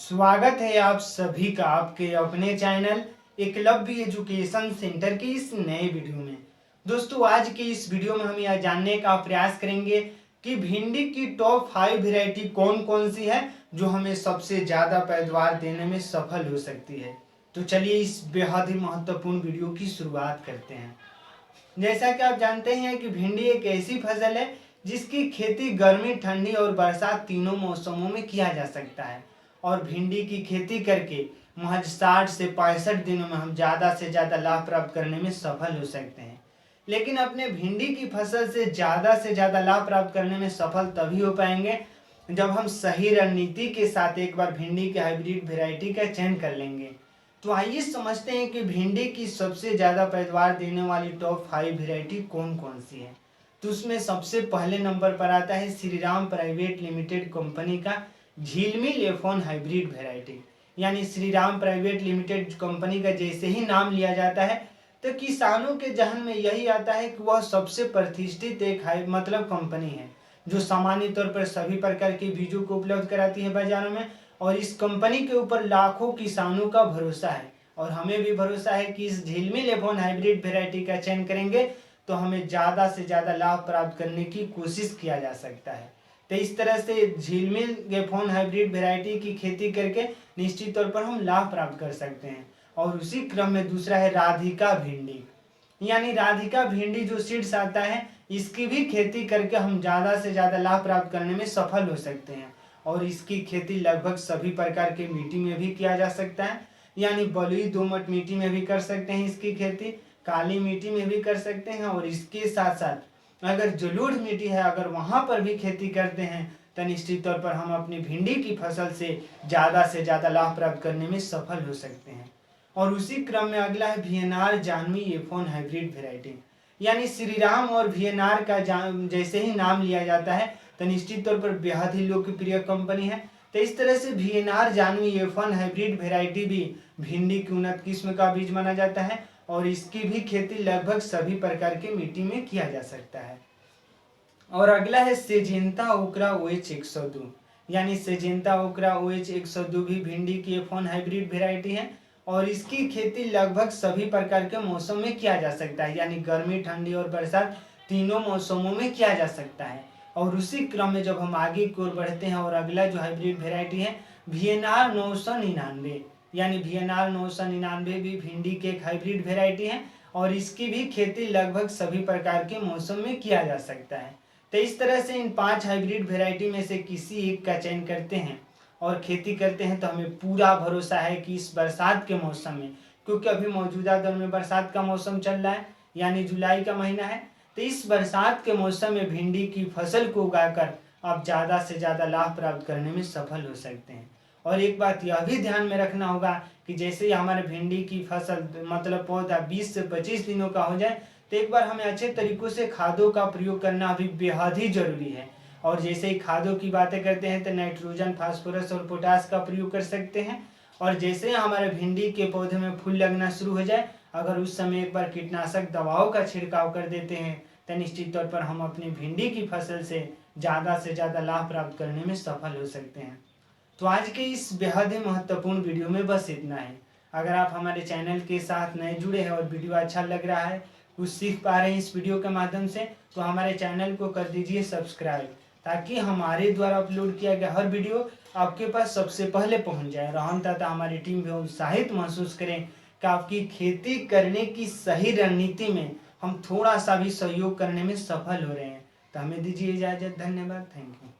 स्वागत है आप सभी का आपके अपने चैनल एकलव्य एजुकेशन सेंटर के इस नए वीडियो में। दोस्तों, आज के इस वीडियो में हम यह जानने का प्रयास करेंगे कि भिंडी की टॉप 5 वैरायटी कौन कौन सी है जो हमें सबसे ज़्यादा पैदावार देने में सफल हो सकती है। तो चलिए इस बेहद ही महत्वपूर्ण वीडियो की शुरुआत करते हैं। जैसा कि आप जानते हैं कि भिंडी एक ऐसी फसल है जिसकी खेती गर्मी, ठंडी और बरसात तीनों मौसमों में किया जा सकता है और भिंडी की खेती करके महज 60 से 65 दिनों में हम ज़्यादा से ज़्यादा लाभ प्राप्त करने में सफल हो सकते हैं। लेकिन अपने भिंडी की फसल से ज़्यादा लाभ प्राप्त करने में सफल तभी हो पाएंगे जब हम सही रणनीति के साथ एक बार भिंडी के हाइब्रिड वेराइटी का चयन कर लेंगे। तो आइए समझते हैं कि भिंडी की सबसे ज़्यादा पैदावार देने वाली टॉप 5 वैरायटी कौन कौन सी है। तो उसमें सबसे पहले नंबर पर आता है श्रीराम प्राइवेट लिमिटेड कंपनी का झिलमिल F1 हाइब्रिड वैरायटी। यानी श्रीराम प्राइवेट लिमिटेड कंपनी का जैसे ही नाम लिया जाता है तो किसानों के जहन में यही आता है कि वह सबसे प्रतिष्ठित एक कंपनी है जो सामान्य तौर पर सभी प्रकार के बीजों को उपलब्ध कराती है बाजारों में। और इस कंपनी के ऊपर लाखों किसानों का भरोसा है और हमें भी भरोसा है कि इस झिलमिल F1 हाइब्रिड वैरायटी का चयन करेंगे तो हमें ज़्यादा से ज़्यादा लाभ प्राप्त करने की कोशिश किया जा सकता है। तो इस तरह से झिलमिल F1 हाइब्रिड वैरायटी की खेती करके निश्चित तौर पर हम लाभ प्राप्त कर सकते हैं। और उसी क्रम में दूसरा है राधिका भिंडी। यानी राधिका भिंडी जो सीड्स आता है इसकी भी खेती करके हम ज़्यादा से ज़्यादा लाभ प्राप्त करने में सफल हो सकते हैं। और इसकी खेती लगभग सभी प्रकार के मिट्टी में भी किया जा सकता है। यानी बलुई दोमट मिट्टी में भी कर सकते हैं इसकी खेती, काली मिट्टी में भी कर सकते हैं और इसके साथ साथ अगर जलोढ़ मिट्टी है अगर वहाँ पर भी खेती करते हैं तो निश्चित तौर पर हम अपनी भिंडी की फसल से ज़्यादा लाभ प्राप्त करने में सफल हो सकते हैं। और उसी क्रम में अगला है VNR Janvi F1 hybrid variety. यानी श्रीराम और VNR का जैसे ही नाम लिया जाता है तो निश्चित तौर पर बेहद ही लोकप्रिय कंपनी है। तो इस तरह से VNR Janvi F1 hybrid variety भी भिंडी की उन्नत किस्म का बीज माना जाता है और इसकी भी खेती लगभग सभी प्रकार के मिट्टी में किया जा सकता है। और अगला है सिजेंता ओकरा OH 102। यानी सिजेंता ओकरा OH 102 भी भिंडी की F1 हाइब्रिड वैरायटी है और इसकी खेती लगभग सभी प्रकार के मौसम में किया जा सकता है। यानी गर्मी, ठंडी और बरसात तीनों मौसमों में किया जा सकता है। और उसी क्रम में जब हम आगे की ओर बढ़ते हैं और अगला जो हाइब्रिड वैरायटी है VNR 999। यानी VNR 999 भी भिंडी के एक हाइब्रिड वैरायटी है और इसकी भी खेती लगभग सभी प्रकार के मौसम में किया जा सकता है। तो इस तरह से इन 5 हाइब्रिड वैरायटी में से किसी एक का चयन करते हैं और खेती करते हैं तो हमें पूरा भरोसा है कि इस बरसात के मौसम में, क्योंकि अभी मौजूदा दौर में बरसात का मौसम चल रहा है यानी जुलाई का महीना है, तो इस बरसात के मौसम में भिंडी की फसल को उगाकर आप ज़्यादा से ज़्यादा लाभ प्राप्त करने में सफल हो सकते हैं। और एक बात यह भी ध्यान में रखना होगा कि जैसे ही हमारे भिंडी की फसल पौधा 20 से 25 दिनों का हो जाए तो एक बार हमें अच्छे तरीकों से खादों का प्रयोग करना अभी बेहद ही जरूरी है। और जैसे ही खादों की बातें करते हैं तो नाइट्रोजन, फास्फोरस और पोटास का प्रयोग कर सकते हैं। और जैसे हमारे भिंडी के पौधे में फूल लगना शुरू हो जाए अगर उस समय एक बार कीटनाशक दवाओं का छिड़काव कर देते हैं तो निश्चित तौर पर हम अपनी भिंडी की फसल से ज़्यादा लाभ प्राप्त करने में सफल हो सकते हैं। तो आज के इस बेहद ही महत्वपूर्ण वीडियो में बस इतना है। अगर आप हमारे चैनल के साथ नए जुड़े हैं और वीडियो अच्छा लग रहा है, कुछ सीख पा रहे हैं इस वीडियो के माध्यम से, तो हमारे चैनल को कर दीजिए सब्सक्राइब ताकि हमारे द्वारा अपलोड किया गया हर वीडियो आपके पास सबसे पहले पहुंच जाए। और हम तथा हमारी टीम भी उत्साहित महसूस करें कि आपकी खेती करने की सही रणनीति में हम थोड़ा सा भी सहयोग करने में सफल हो रहे हैं। तो हमें दीजिए इजाज़त। धन्यवाद। Thank you.